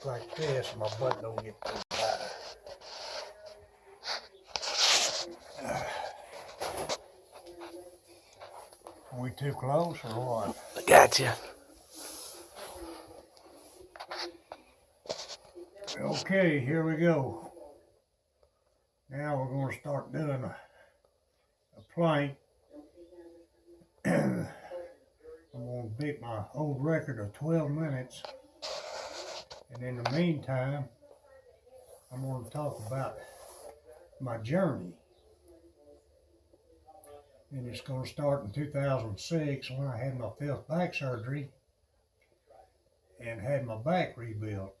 like this, my butt don't get too high. Are we too close or what? I gotcha. Okay, here we go. Now we're going to start doing a plank. I'm going to beat my old record of 12 minutes. And in the meantime, I'm going to talk about my journey. And it's going to start in 2006 when I had my 5th back surgery and had my back rebuilt.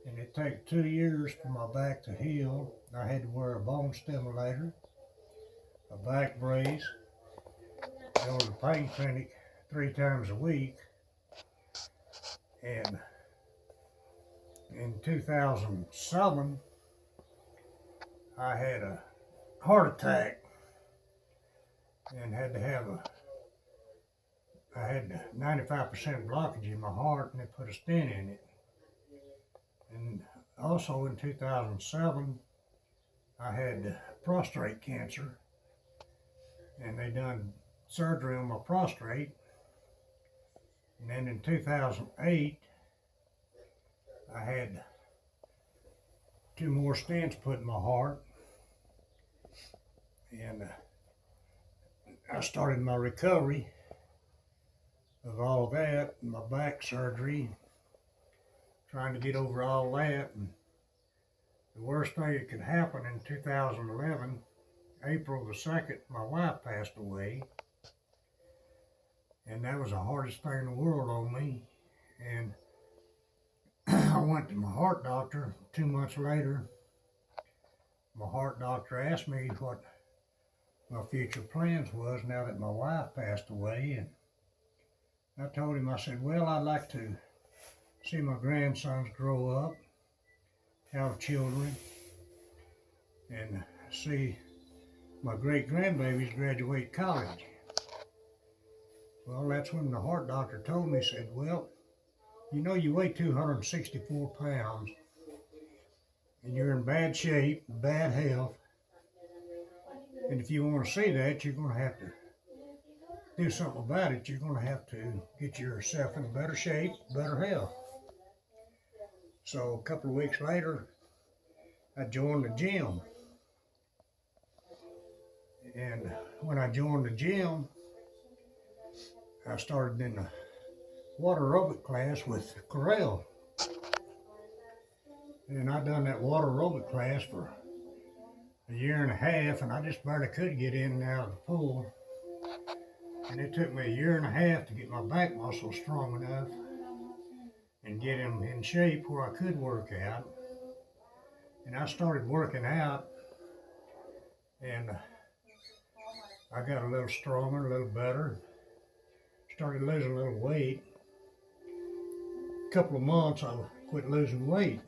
And it took 2 years for my back to heal. I had to wear a bone stimulator, a back brace, go to the pain clinic 3 times a week. And in 2007, I had a heart attack and had to have I had 95% blockage in my heart, and they put a stent in it. And also in 2007, I had prostate cancer, and they done surgery on my prostate. And then in 2008, I had 2 more stents put in my heart, and I started my recovery of all that, and my back surgery, trying to get over all that. And the worst thing that could happen in 2011, April the 2nd, my wife passed away, and that was the hardest thing in the world on me. And I went to my heart doctor 2 months later. My heart doctor asked me what my future plans was now that my wife passed away, and I told him, I said, well, I'd like to see my grandsons grow up, have children, and see my great-grandbabies graduate college. Well, that's when the heart doctor told me, said, well, you know you weigh 264 pounds, and you're in bad shape, bad health, and if you want to see that, you're going to have to do something about it. You're going to have to get yourself in better shape, better health. So a couple of weeks later, I joined the gym. And when I joined the gym, I started in the water aerobic class with Corral. And I done that water aerobic class for a year and a half, and I just barely could get in and out of the pool. And it took me a year and a half to get my back muscles strong enough and get them in shape where I could work out. And I started working out, and I got a little stronger, a little better, started losing a little weight. A couple of months I quit losing weight.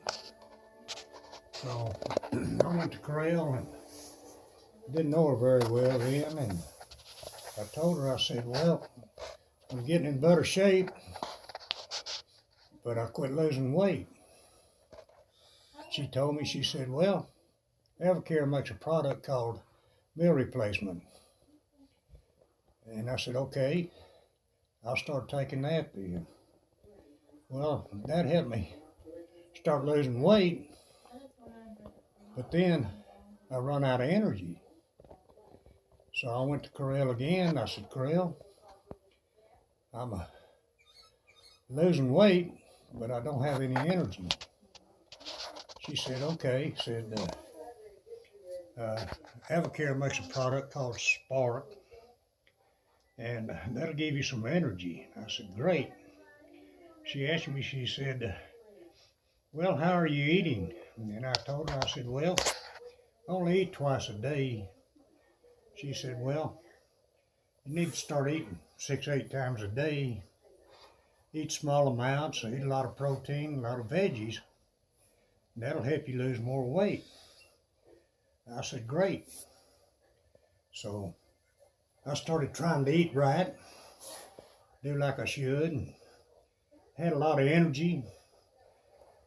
So I went to Corral and didn't know her very well then, and I told her, I said, well, I'm getting in better shape, but I quit losing weight. She told me, she said, well, Evercare makes a product called meal replacement. And I said, okay, I'll start taking that then. Well, that helped me start losing weight, but then I run out of energy. So I went to Corral again. I said, Corral, I'm losing weight, but I don't have any energy. She said, okay. Said, Evercare makes a product called Spark, and that'll give you some energy. I said, great. She asked me, she said, well, how are you eating? And I told her, I said, well, I only eat twice a day. She said, well, you need to start eating 6-8 times a day. Eat small amounts, eat a lot of protein, a lot of veggies. And that'll help you lose more weight. I said, great. So I started trying to eat right, do like I should, and had a lot of energy.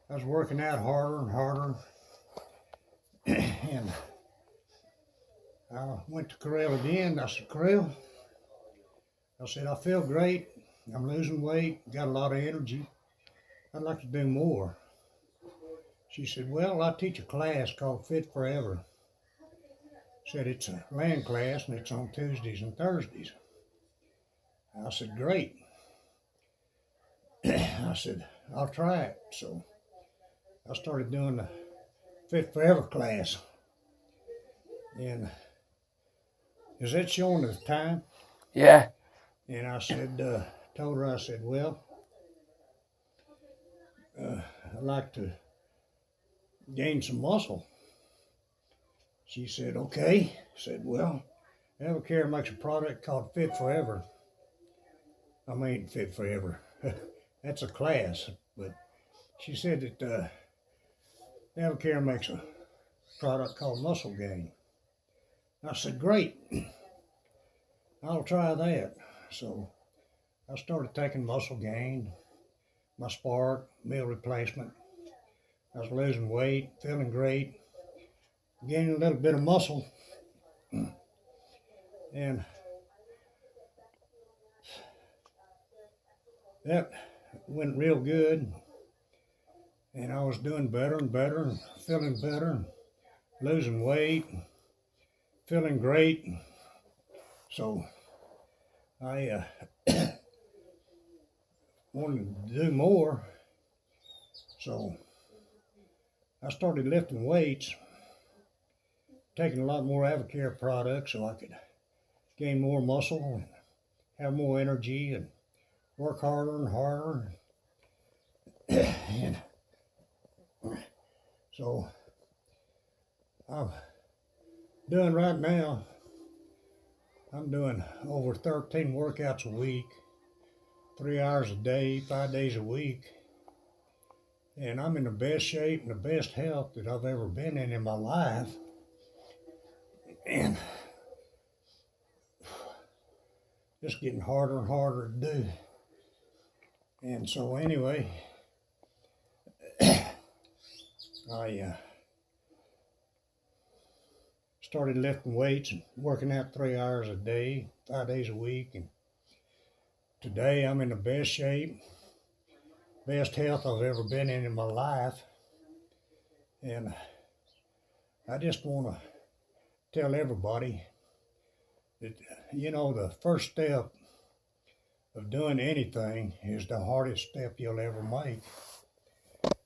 I was working out harder and harder, and I went to Corral again. I said, Corral, I said, I feel great. I'm losing weight, got a lot of energy. I'd like to do more. She said, well, I teach a class called Fit Forever. Said it's a land class and it's on Tuesdays and Thursdays. I said, great. I said, I'll try it. So I started doing the Fit Forever class. And is that showing the time? Yeah. And I said, told her, I said, well, I'd like to gain some muscle. She said, okay. I said, well, Evercare makes a product called Fit Forever. I mean, Fit Forever. That's a class. But she said that Evercare makes a product called Muscle Gain. I said, great. I'll try that. So I started taking Muscle Gain, my Spark, meal replacement. I was losing weight, feeling great, gaining a little bit of muscle. And that went real good. And I was doing better and better and feeling better and losing weight, feeling great. So I wanted to do more. So I started lifting weights, taking a lot more Evercare products so I could gain more muscle and have more energy and work harder and harder. And so I'm doing right now, I'm doing over 13 workouts a week, 3 hours a day, 5 days a week. And I'm in the best shape and the best health that I've ever been in my life. And just getting harder and harder to do. And so anyway, I started lifting weights and working out 3 hours a day, 5 days a week. And today I'm in the best shape, best health I've ever been in my life. And I just want to tell everybody that, you know, the first step of doing anything is the hardest step you'll ever make.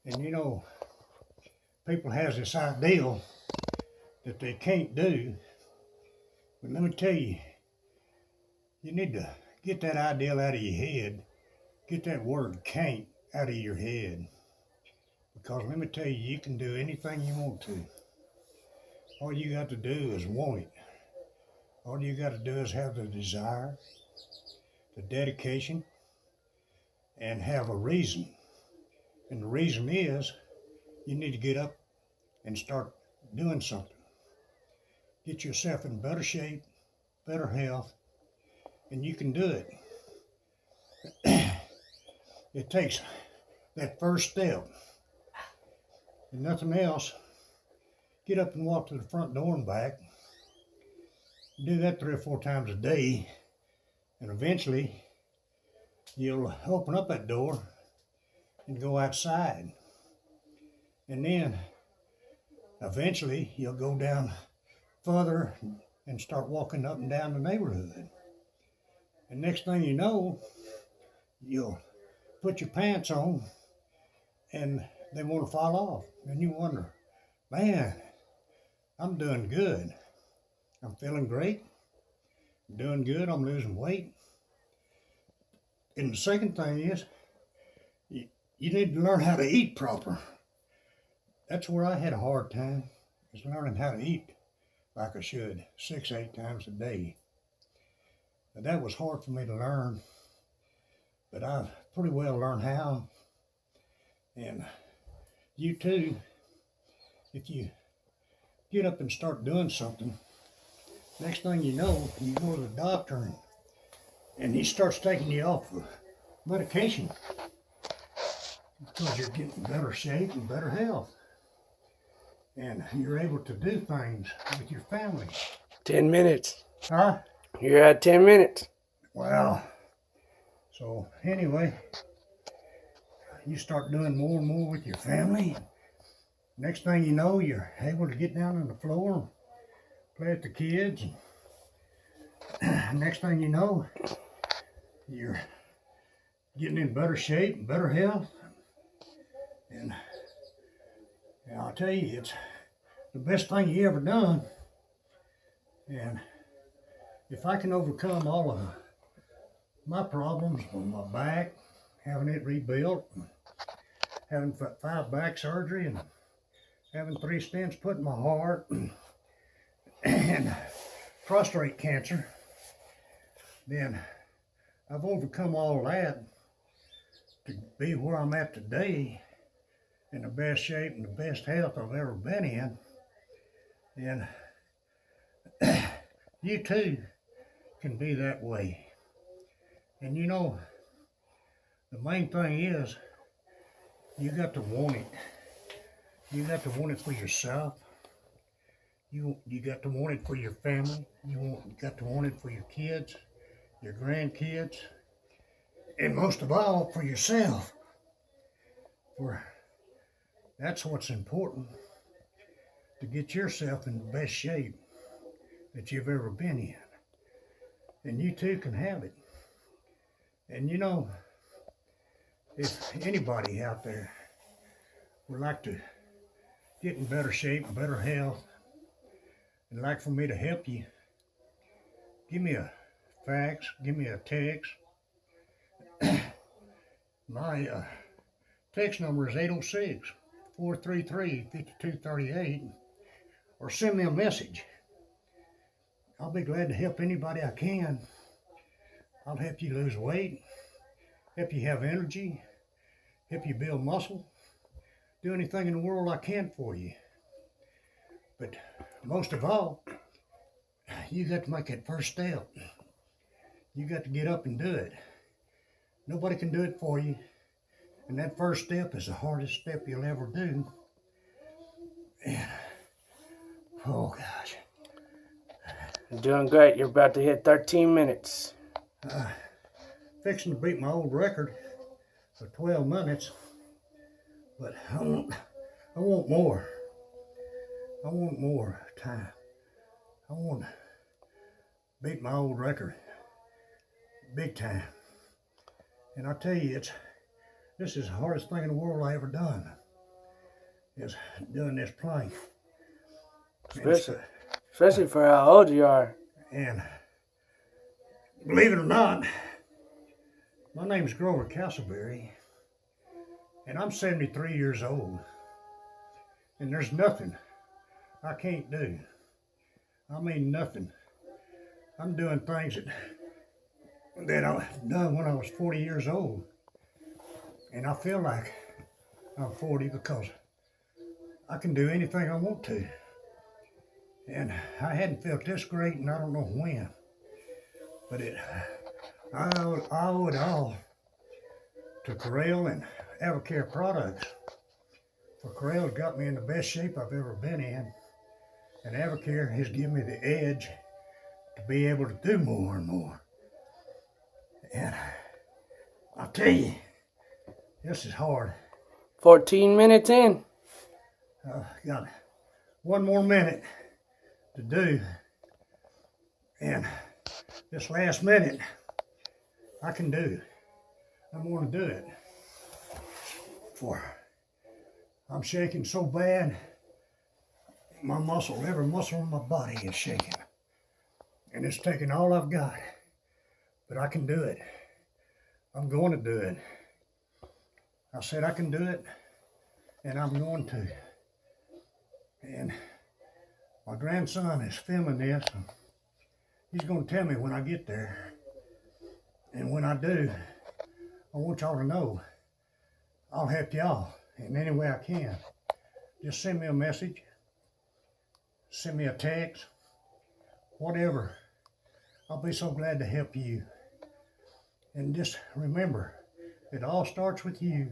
And you know, people has this ideal that they can't do, but let me tell you, you need to get that ideal out of your head, get that word can't out of your head, because let me tell you, you can do anything you want to. All you got to do is want it. All you got to do is have the desire, the dedication, and have a reason. And the reason is you need to get up and start doing something. Get yourself in better shape, better health, and you can do it. It takes that first step and nothing else. Get up and walk to the front door and back. Do that 3 or 4 times a day, and eventually you'll open up that door and go outside. And then eventually you'll go down further and start walking up and down the neighborhood. And next thing you know, you'll put your pants on and they want to fall off. And you wonder, man, I'm doing good. I'm feeling great. I'm doing good. I'm losing weight. And the second thing is, you need to learn how to eat proper. That's where I had a hard time, is learning how to eat like I should, 6, 8 times a day. Now, that was hard for me to learn, but I've pretty well learned how. And you too, if you get up and start doing something, next thing you know, you go to the doctor and he starts taking you off of medication. because you're getting better shape and better health. And you're able to do things with your family. 10 minutes. Huh? You're at 10 minutes. Well, so anyway, you start doing more and more with your family. Next thing you know, you're able to get down on the floor and play with the kids. And next thing you know, you're getting in better shape and better health. And I'll tell you, it's the best thing you ever done. And if I can overcome all of my problems with my back, having it rebuilt, having 5 back surgery, and having 3 stents put in my heart, and prostate cancer, then I've overcome all that to be where I'm at today, in the best shape and the best health I've ever been in. And you too can be that way. And you know, the main thing is, you got to want it. You got to want it for yourself. You got to want it for your family. You got to want it for your kids, your grandkids, and most of all, for yourself. For that's what's important, to get yourself in the best shape that you've ever been in. And you too can have it. And you know, if anybody out there would like to get in better shape, better health, and like for me to help you, give me a fax, give me a text. My text number is 806-433-5238, or send me a message. I'll be glad to help anybody I can. I'll help you lose weight, help you have energy, help you build muscle, do anything in the world I can for you. But most of all, you got to make that first step. You got to get up and do it. Nobody can do it for you. And that first step is the hardest step you'll ever do. And, oh gosh. You're doing great. You're about to hit 13 minutes. Fixing to beat my old record for 12 minutes. But I want more. I want more time. I want to beat my old record big time. And I tell you, this is the hardest thing in the world I ever done, is doing this plank. Especially for how old you are. And believe it or not, my name's Grover Castleberry, and I'm 73 years old. And there's nothing I can't do. I mean nothing. I'm doing things that I've done when I was 40 years old. And I feel like I'm 40 because I can do anything I want to. And I hadn't felt this great and I don't know when. But I owe it all to Corral and Avocare products. For Corral's got me in the best shape I've ever been in. And Avocare has given me the edge to be able to do more and more. And I'll tell you, this is hard. 14 minutes in. Got 1 more minute to do. And this last minute, I can do. I'm going to do it. For I'm shaking so bad, my muscle, every muscle in my body is shaking. And it's taking all I've got. But I can do it. I'm going to do it. I said I can do it, and I'm going to. And my grandson is filming this. And he's going to tell me when I get there. And when I do, I want y'all to know I'll help y'all in any way I can. Just send me a message, send me a text, whatever. I'll be so glad to help you. And just remember, it all starts with you.